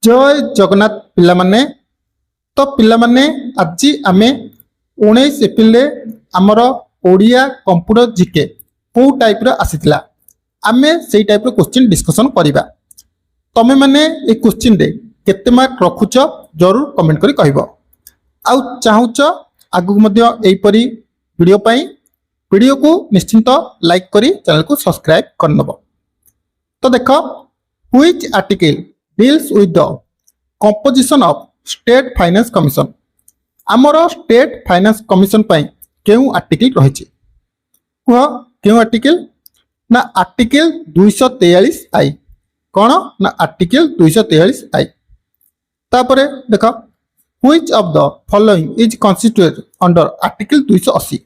जय जगन्नाथ पिला माने तो पिला माने आज आमे 19 एप्रिल आमर ओडिया कंप्यूटर जीके को टाइप रो आसीथिला आमे सेई टाइप रो क्वेश्चन डिस्कशन करिबा। तमे माने ए क्वेश्चन रे केते मार्क रखुच जरूर कमेंट करी कहबो। आउ चाहुच आगु मध्य एई परी वीडियो पाई वीडियो को निश्चिंत लाइक करी चैनल को सब्सक्राइब करनबो। तो देखो which article deals with the composition of state finance commission आमर स्टेट फाइनेंस कमिशन पाई केउ आर्टिकल रही कह केउ आर्टिकल ना आर्टिकल 243 आई कौन ना आर्टिकल 243 आई तापरे देख which of the following is constituted under article 280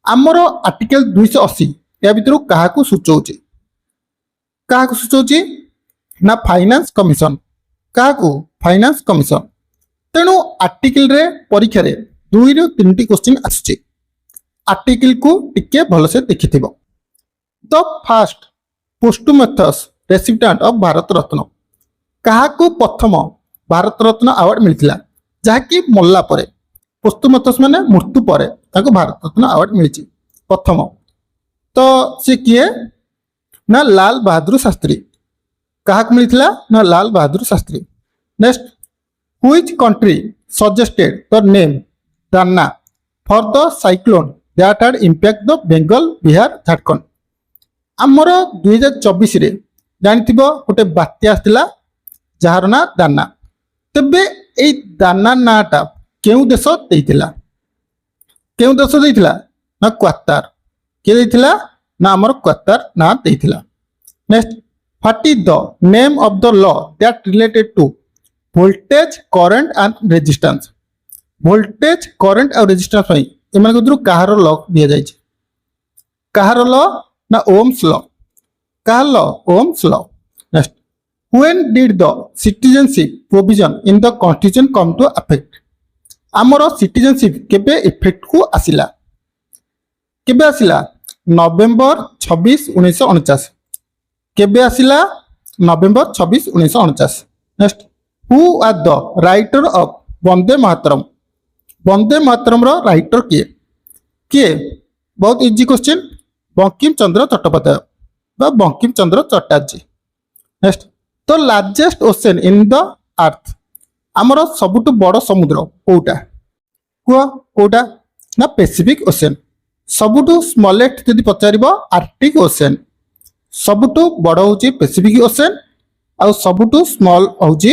आमर आर्टिकल 280 या भितर काहाकू सूचौची ना फाइनेंस कमिशन काकू फाइनेंस कमिशन तेणु आर्टिकल रे परीक्षा रे 2 ରୁ 3टी क्वेश्चन आछे आर्टिकल को टिके भल से देखिथिबो। The first posthumous recipient of Bharat Ratna काहाकू प्रथम भारत रत्न अवार्ड मिलथिला जहाकी मल्ला परे पोस्टमथस माने मृत्यु परे ताको भारत रत्न अवार्ड मिलची प्रथम तो से किए ना लाल बहादुर शास्त्री काहाक मिलथिला ना Lal Bahadur Shastri. Next which country suggested the name Dana for the cyclone that had impact the Bengal Bihar Jharkhand आमर 2024 रे जानिथिबो गोटे बात्या आस्तिला जहार ना दान्ना तबे एई दान्ना नाटा केउ देश देइथिला ना क्वातार के देइथिला ना आमर क्वातार ना देइथिला। Next What is the name of the law that related to voltage, current and resistance? Voltage, current और resistance ପାଇଁ एमान को काହାର लॉ दिया जाय छै काହାର लॉ ना ओम्स लॉ काହାର law Ohm's law. Next when did the citizenship provision in the constitution come to effect हमरो citizenship केबे इफेक्ट को आसिला नवंबर 26 1949 केबे आसिला November 26 1949। Next who are the writer of Vande Mataram रो राइटर किए बहुत इजी क्वेश्चन बंकिम चंद्र चट्टोपाध्याय बा Bankim Chandra Chatterjee. Next the largest ocean in the earth आमर सबुठु बड़ समुद्र कोटा ना पैसिफिक ओशन सबुठु स्मॉलेस्ट यदि पचारिबो आर्कटिक ओशन सबुठु बड़ होची पैसिफिक ओशन आउ सबुठु स्मॉल होची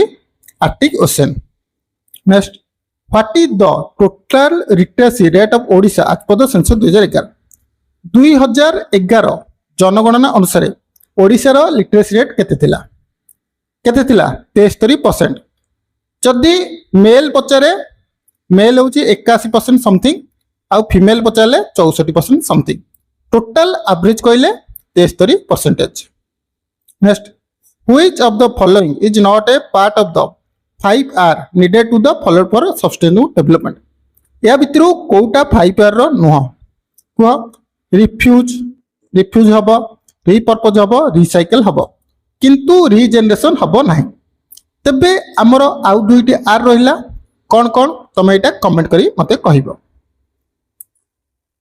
Arctic ocean. Next what is the total literacy rate of Odisha आज पर सेंसस 2011 जनगणना अनुसार ओडिशा रो लिटरेसी रेट केते थिला 73%। जदि मेल पचारे मेल होची 81% समथिंग आउ फीमेल पचारे 64% समथिंग टोटल एवरेज कहले 73%। Next which of the following is not a part of the 5R needed to the follow for sustainable development या भितरु कोटा 5R रो नुह रिफ्यूज हबो रिपर्पज हबो रिसाइकल हबो किंतु रीजेनरेशन हबो नाही तबे हमरो आउ दुईटी आर रहिला कोन कोन तमे एटा कमेंट करी मते कहिबो।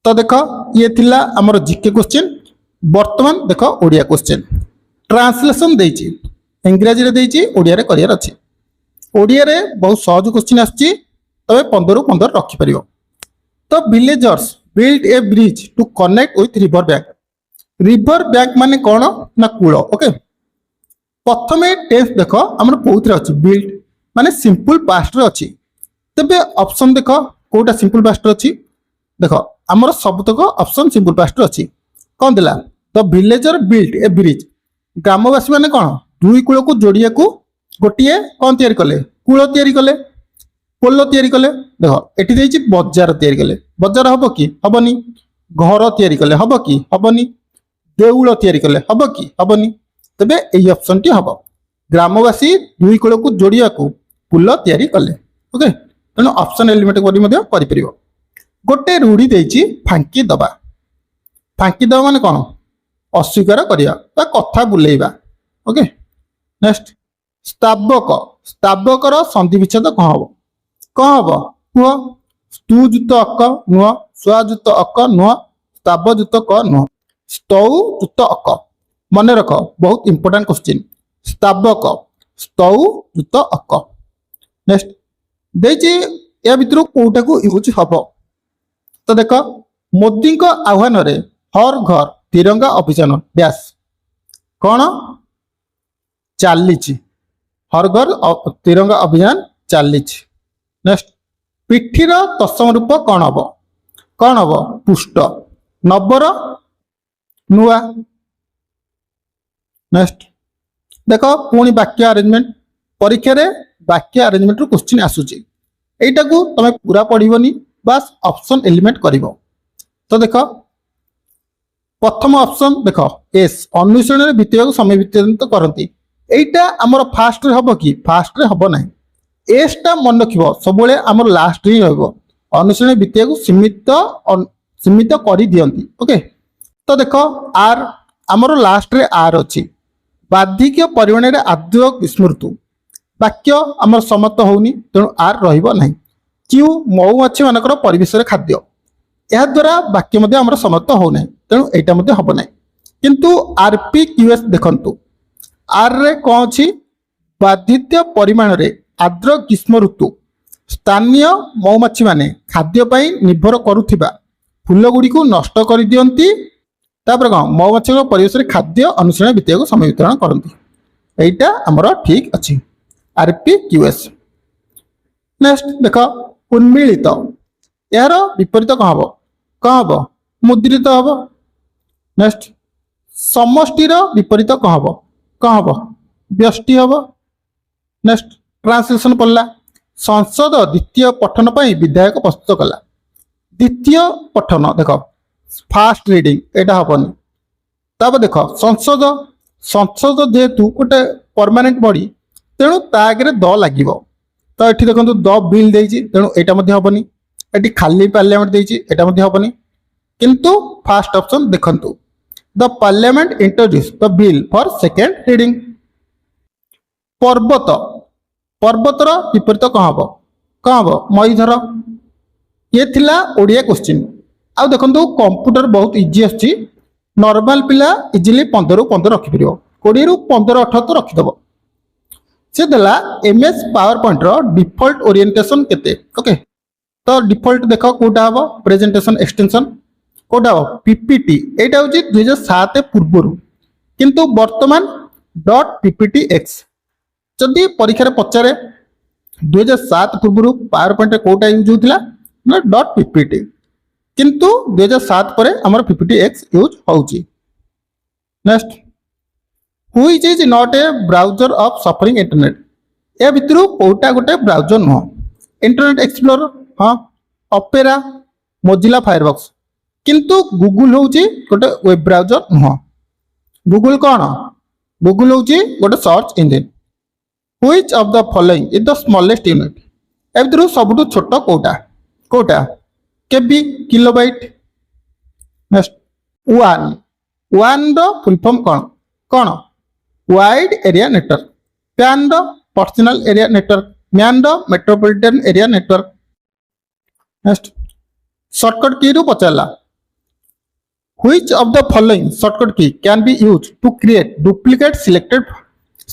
तो देखो ये थिला हमरो जीके क्वेश्चन वर्तमान देख ओडिया क्वेश्चन ट्रांसलेशन देइची इंग्रजी रे देइची ओडिया रे करियर अछि ओडिया रे बहुत सहज क्वेश्चन आछि तबे 15 रु 15 रखि परियो। तो villagers build a bridge to connect with river bank माने कोन ना कूल ओके प्रथमे टेंस देखो हमर कोउथरे अछि बिल्ड माने सिंपल पास्ट रे अछि तबे ऑप्शन देखो कोटा सिंपल पास्ट रे अछि देखो हमर सबतक ऑप्शन सिंपल पास्ट रे अछि कौन दिला the villager built A bridge ग्रामवासी माने कौन दुई कूल को जोड़िया को गोटिए कौन तैयारी कले कूल तैयारी कले पोल तैयारी कले देखो एठी देइछि बाजार तैयारी कले बाजार हबो कि हबनी घर तैयारी कले हबो कि हबनी देउल तैयारी कले हबो कि हबनी तबे एई ऑप्शन टी हबो ग्रामवासी दुई कूल को जोड़िया को पुल तैयारी कले ओके तनो ऑप्शन एलिमेंट करी मध्य करि परिबो। गोटे रूढ़ी देइछि फांकी दबा माने कौन अस्वीकार करिया कथा बुलेइबा ओके। नेक्स्ट स्तावक ସ୍ତାବକର ସନ୍ଧି ବିଚ୍ଛେଦ କ'ଣ ହବ? କ'ଣ ହବ କୁହ? ସ୍ତୁ ଯୁକ୍ତ ଅକ ନୁହଁ, ସ୍ୱା ଯୁକ୍ତ ଅକ ନୁହଁ, ସ୍ତାବ ଯୁକ୍ତ କ ନୁହଁ, ସ୍ତୌ ଯୁକ୍ତ ଅକ। ମନେ ରଖ, ବହୁତ ଇମ୍ପୋର୍ଟାଣ୍ଟ କ୍ୱେଶ୍ଚିନ୍। ସ୍ତାବକ, ସ୍ତୌ ଯୁକ୍ତ ଅକ। ନେକ୍ସଟ ଦେଇଛି, ଏହା ଭିତରୁ କୋଉଟାକୁ ୟୁଜ ହବ? ତ ଦେଖ, ମୋଦିଙ୍କ ଆହ୍ୱାନରେ ହର ଘର ତିରଙ୍ଗା ଅଭିଯାନ ଡ୍ୟାସ୍ କ'ଣ ଚାଲିଛି? ହର ଘର ତିରଙ୍ଗା ଅଭିଯାନ ଚାଲିଛି। ନେକ୍ସଟ ପିଠିର ତତ୍ସମ ରୂପ କ'ଣ ହବ? କ'ଣ ହବ? ପୁଷ୍ଟ। ନବର ନୂଆ। ନେକ୍ସଟ ଦେଖ, ପୁଣି ବାକ୍ୟ ଆରେଞ୍ଜମେଣ୍ଟ। ପରୀକ୍ଷାରେ ବାକ୍ୟ ଆରେଞ୍ଜମେଣ୍ଟରୁ କ୍ୱେଶ୍ଚିନ୍ ଆସୁଛି। এইটাକୁ ତମେ ପୁରା ପଢିବନି, ବାସ୍ ଅପସନ୍ ଏଲିମେଣ୍ଟ କରିବ। ତ ଦେଖ, ପ୍ରଥମ ଅପସନ୍ ଦେଖ, ଏସ୍ ଅନୁଶୀଳନରେ ଭିତ୍ତିବାକୁ ସମୟ ଭିତ୍ତିତ କରନ୍ତି। এইটা ଆମର ଫାଷ୍ଟରେ ହବ କି? ଫାଷ୍ଟରେ ହବ ନାହିଁ। ଏସ୍ଟା ମନେ ରଖିବ, ସବୁବେଳେ ଆମର ଲାଷ୍ଟରେ ହିଁ ରହିବ। ଅନୁଶୀଳନ ଭିତ୍ତିବାକୁ ସୀମିତ କରିଦିଅନ୍ତି। ଓକେ, ତ ଦେଖ, ଆର୍ ଆମର ଲାଷ୍ଟରେ ଆର୍ ଅଛି। ବାର୍ଦ୍ଧିକ୍ୟ ପରିମାଣରେ ଆଦ୍ର ଗ୍ରୀଷ୍ମ ଋତୁ, ବାକ୍ୟ ଆମର ସମତ ହଉନି, ତେଣୁ ଆର୍ ରହିବ ନାହିଁ। କ୍ୟୁ ମହୁମାଛି ମାନଙ୍କର ପରିବେଶରେ ଖାଦ୍ୟ, ଏହାଦ୍ୱାରା ବାକ୍ୟ ମଧ୍ୟ ଆମର ସମତ ହଉନାହିଁ, ତେଣୁ ଏଇଟା ମଧ୍ୟ ହବ ନାହିଁ। କିନ୍ତୁ ଆର୍ପି କ୍ୟୁଏସ୍ ଦେଖନ୍ତୁ, ଆର୍ରେ କ'ଣ ଅଛି? ବାର୍ଦ୍ଧିକ୍ୟ ପରିମାଣରେ ଆର୍ଦ୍ର ଗ୍ରୀଷ୍ମ ଋତୁ, ସ୍ଥାନୀୟ ମହୁମାଛି ମାନେ ଖାଦ୍ୟ ପାଇଁ ନିର୍ଭର କରୁଥିବା ଫୁଲ ଗୁଡ଼ିକୁ ନଷ୍ଟ କରିଦିଅନ୍ତି। ତାପରେ କ'ଣ? ମହୁମାଛିଙ୍କ ପରିବେଶରେ ଖାଦ୍ୟ ଅନୁଶୀଳନ ଭିତ୍ତିକୁ ସମୟ ବିତରଣ କରନ୍ତି। এইটা ଆମର ଠିକ୍ ଅଛି, ଆର୍ପି କ୍ୟୁଏସ୍। ନେକ୍ସଟ ଦେଖ, ଉନ୍ମିଳିତ, ଏହାର ବିପରୀତ କ'ଣ ହବ? କ'ଣ ହବ? ମୁଦ୍ରିତ ହବ। ନେକ୍ସଟ ସମଷ୍ଟିର ବିପରୀତ କ'ଣ ହବ? କ'ଣ ହବ? ବ୍ୟଷ୍ଟି ହବ। ନେକ୍ସଟ ଟ୍ରାନ୍ସଲେସନ ପଡ଼ିଲା। ସଂସଦ ଦ୍ୱିତୀୟ ପଠନ ପାଇଁ ବିଧାୟକ ପ୍ରସ୍ତୁତ କଲା। ଦ୍ୱିତୀୟ ପଠନ ଦେଖ, ଫାଷ୍ଟ ରିଡିଂ, ଏଇଟା ହବନି। ତାପରେ ଦେଖ, ସଂସଦ ଯେହେତୁ ଗୋଟେ ପରମାନେଣ୍ଟ ବଡି, ତେଣୁ ତା ଆଗରେ ଦ ଲାଗିବ। ତ ଏଠି ଦେଖନ୍ତୁ, ଦ ବିଲ୍ ଦେଇଛି, ତେଣୁ ଏଇଟା ମଧ୍ୟ ହବନି। ଏଠି ଖାଲି ପାର୍ଲିଆମେଣ୍ଟ ଦେଇଛି, ଏଇଟା ମଧ୍ୟ ହବନି। କିନ୍ତୁ ଫାଷ୍ଟ ଅପସନ୍ ଦେଖନ୍ତୁ, the parliament introduce the bill for second reading. ପର୍ବତ, ପର୍ବତର ବିପରୀତ କ'ଣ ହବ? କ'ଣ ହବ? ମୟୀଧର। ଇଏ ଥିଲା ଓଡ଼ିଆ କ୍ୱେଶ୍ଚିନ୍। ଆଉ ଦେଖନ୍ତୁ, କମ୍ପ୍ୟୁଟର ବହୁତ ଇଜି ଆସୁଛି। ନର୍ମାଲ ପିଲା ଇଜିଲି 15ରୁ 15 ରଖିପାରିବ, 20ରୁ 15 18 ତ ରଖିଦେବ। ସେ ଦେଲା MS ପାୱାର ପଏଣ୍ଟର ଡିଫଲ୍ଟ ଓରିଏଣ୍ଟେସନ କେତେ? ଓକେ, ତ ଡିଫଲ୍ଟ ଦେଖ କୋଉଟା ହବ? Presentation extension. କୋଉଟା ହବ? PPT। ଏଇଟା ହେଉଛି 2007 ପୂର୍ବରୁ, କିନ୍ତୁ ବର୍ତ୍ତମାନ .pptx। ଯଦି ପରୀକ୍ଷାରେ ପଚାରେ 2007 ପୂର୍ବରୁ ପାୱାର ପଏଣ୍ଟରେ କୋଉଟା ୟୁଜ୍ ହେଉଥିଲା ନା .ppt, କିନ୍ତୁ 2007 ପରେ ଆମର PPTX ୟୁଜ୍ ହେଉଛି। Next, which is not a browser of suffering internet, ଏହା ଭିତରୁ କୋଉଟା ଗୋଟେ ବ୍ରାଉଜର ନୁହଁ? ଇଣ୍ଟରନେଟ୍ ଏକ୍ସପ୍ଲୋରର, ହଁ। ଅପେରା, ମୋଜିଲା ଫାୟାରବକ୍ସ, କିନ୍ତୁ ଗୁଗୁଲ ହେଉଛି ଗୋଟେ ୱେବ୍ ବ୍ରାଉଜର ନୁହଁ। ଗୁଗୁଲ କ'ଣ? ଗୁଗୁଲ ହେଉଛି ଗୋଟେ search engine. Which of the following is the smallest unit, ଏହା ଭିତରୁ ସବୁଠୁ ଛୋଟ କୋଉଟା? କୋଉଟା? କେବି, କିଲୋବାଇଟ୍। ନେକ୍ସଟ, ୱାନ୍ର ଫୁଲ୍ ଫର୍ମ କ'ଣ? କ'ଣ? Wide area network. ପ୍ୟାନ୍ର ପର୍ସନାଲ ଏରିଆ ନେଟୱାର୍କ। ମ୍ୟାନ୍ର metropolitan area network. Next, shortcut କିରୁ ପଚାରିଲା, which of the following shortcut key can be use to create duplicate selected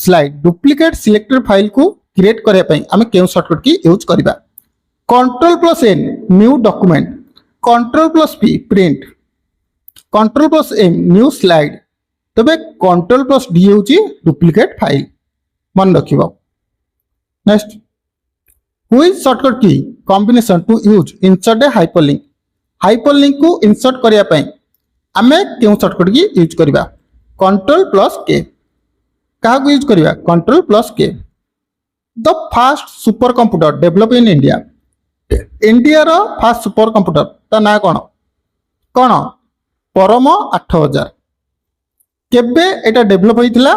slide. Duplicate selected ଫାଇଲକୁ କ୍ରିଏଟ୍ କରିବା ପାଇଁ ଆମେ କେଉଁ ସର୍ଟକଟ୍ କି ୟୁଜ୍ କରିବା? Ctrl+N new document, Ctrl+P print, Ctrl+M new slide. ତେବେ Ctrl+D ହେଉଛି ଡୁପ୍ଲିକେଟ୍ ଫାଇଲ, ମନେ ରଖିବ। Next, which shortcut key combination to use insert a ହାଇପରଲିଙ୍କ। ହାଇପରଲିଙ୍କକୁ insert କରିବା ପାଇଁ ଆମେ କେଉଁ ସର୍ଟକଟ୍ କି ୟୁଜ୍ କରିବା? Ctrl+K। କାହାକୁ ୟୁଜ୍ କରିବା? Ctrl+K। The fast super computer develop in India, ଇଣ୍ଡିଆର ଫାଷ୍ଟ ସୁପର କମ୍ପ୍ୟୁଟର ତା ନାଁ କ'ଣ? କ'ଣ? ପରମ 8000। କେବେ ଏଟା ଡେଭଲପ ହେଇଥିଲା?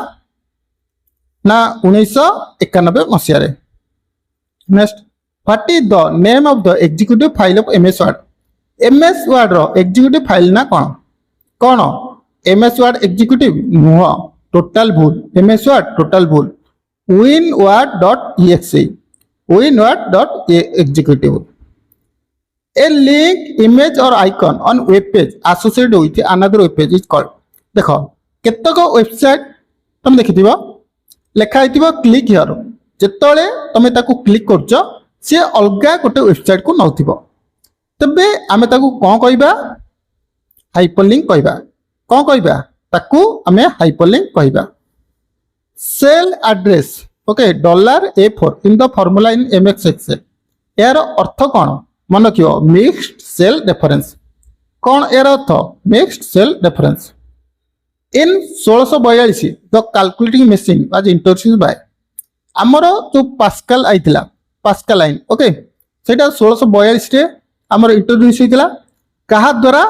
ନା 1991 ମସିହାରେ। Next, what is the name of the executive file of MS Word. MS ୱାର୍ଡର ଏକ୍ଜିକ୍ୟୁଟିଭ ଫାଇଲ ନା କ'ଣ? କ'ଣ? MS ୱାର୍ଡ ଏକ୍ଜିକ୍ୟୁଟିଭ ନୁହଁ, ଟୋଟାଲ ଭୁଲ। MS ୱାର୍ଡ ଟୋଟାଲ ଭୁଲ। winword.exe, winword.executive. A link, image or icon on web page associated with another web page is called. देखो केतक website तुम देखिथिबो लेखा आइथिबो क्लिक हियर, जेतळे तमे ताकू क्लिक करछ से अलगा गोटे वेबसाइट को नउथिबो, तबे आमे ताकू कोन कहबा हाइपरलिंक कहबा। कोन कहबा ताकू आमे हाइपरलिंक कहबा। Cell address, okay, $A4 in the formula in MS Excel, यार अर्थ कोन मन रखियो, मिक्स्ड सेल रेफरेंस। कौन यार अर्थ? Mixed cell reference. In 1642 the calculating machine was introduced by, आमर जो पास्कल आइथिला, पास्कल लाइन, ओके, सेटा 1642 रे आमर इंट्रोड्यूस होइतिला कहा द्वारा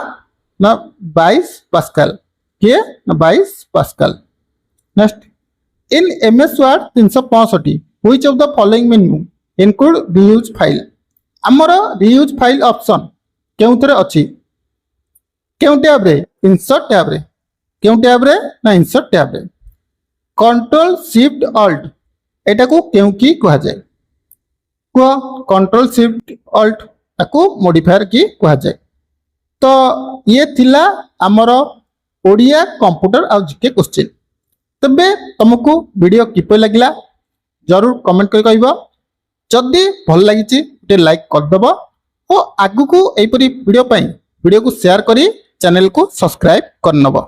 ना 22 पास्कल के ना 22 pascal. Next, in MS word 365 which of the following menu include reuse file, आमर रीयूज फाइल ऑप्शन केउथरे अछि, केउ टैब रे? इंसर्ट टैब रे। केउ टैब रे? ना इंसर्ट टैब रे। कंट्रोल शिफ्ट अल्ट एटा को केउ की कहा जाय? को कंट्रोल शिफ्ट अल्ट ताको मॉडिफायर की कहा जाय। तो ये थिला आमर ओडिया कंप्यूटर आ जीके क्वेश्चन। तबे तुमको वीडियो किपे लागला जरूर कमेंट कर कहबो। जदि भल लागिछि ते लाइक कर दबो और आगु को एपरी वीडियो पाई वीडियो को शेयर करी चैनल को सब्सक्राइब कर नबो।